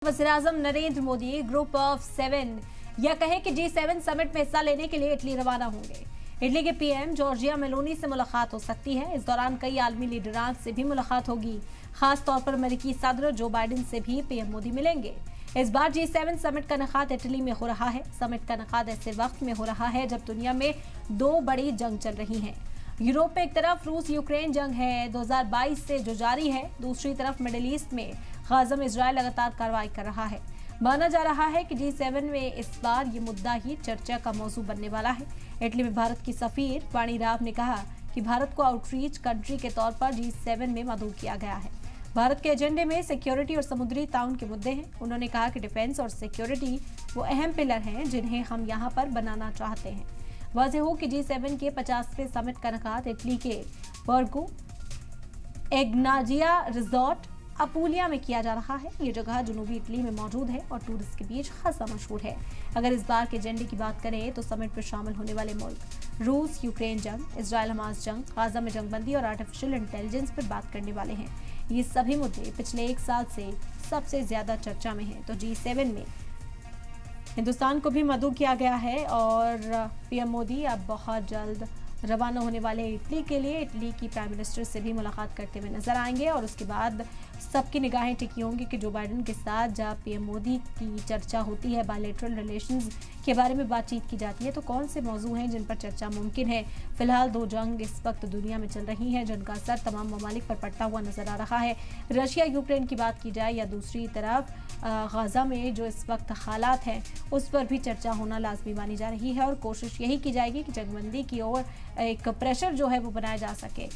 वज़ीर-ए-आज़म Narendra Modi group of 7 या कहे कि G7 समिट में हिस्सा लेने के लिए इटली रवाना होंगे। इटली के पीएम जॉर्जिया मेलोनी से मुलाकात हो सकती है। इस दौरान कई आलमी लीडरान से भी मुलाकात होगी। खास तौर पर अमेरिकी सदर जो बाइडेन से भी पीएम मोदी मिलेंगे। इस बार G7 समिट का इनेकाद इटली में हो रहा है। समिट का इनेकाद ऐसे वक्त में हो रहा है जब दुनिया में दो बड़ी जंग चल रही हैं। यूरोप में एक तरफ रूस यूक्रेन जंग है 2022 से जो जारी है, दूसरी तरफ मिडिल ईस्ट में गाजा में इजराइल लगातार कार्रवाई कर रहा है। माना जा रहा है कि G7 में इस बार ये मुद्दा ही चर्चा का मौजू बनने वाला है। इटली में भारत की सफीर वाणी राव ने कहा कि भारत को आउटरीच कंट्री के तौर पर G7 में मदऊ किया गया है। भारत के एजेंडे में सिक्योरिटी और समुद्री ताउन के मुद्दे हैं। उन्होंने कहा कि डिफेंस और सिक्योरिटी वो अहम पिलर हैं जिन्हें हम यहाँ पर बनाना चाहते हैं। वाज़ेह हो कि G7 के 50वें समिट का इनेकाद इटली के बर्गो एग्नाजिया रिजॉर्ट अपूलिया में किया जा रहा है। ये जगह जनूबी इटली में मौजूद है और टूरिस्ट के बीच खासा मशहूर है। अगर इस बार के एजेंडे की बात करें तो समिट में शामिल होने वाले मुल्क रूस यूक्रेन जंग, इजराइल हमास जंग, गाजा में जंगबंदी और आर्टिफिशियल इंटेलिजेंस पर बात करने वाले हैं। ये सभी मुद्दे पिछले एक साल से सबसे ज्यादा चर्चा में हैं। तो G7 में हिंदुस्तान को भी मदऊ किया गया है और पीएम मोदी अब बहुत जल्द रवाना होने वाले इटली के लिए इटली की प्राइम मिनिस्टर से भी मुलाकात करते हुए नजर आएंगे और उसके बाद सबकी निगाहें टिकी होंगी कि जो बाइडेन के साथ जब पीएम मोदी की चर्चा होती है, बायलैटरल रिलेशंस के बारे में बातचीत की जाती है, तो कौन से मौजू हैं जिन पर चर्चा मुमकिन है। फिलहाल दो जंग इस वक्त दुनिया में चल रही हैं जिनका असर तमाम ममालिक पर पड़ता हुआ नजर आ रहा है। रशिया यूक्रेन की बात की जाए या दूसरी तरफ गाजा में जो इस वक्त हालात हैं उस पर भी चर्चा होना लाजमी मानी जा रही है और कोशिश यही की जाएगी कि जंगबंदी की ओर एक प्रेशर जो है वो बनाया जा सके।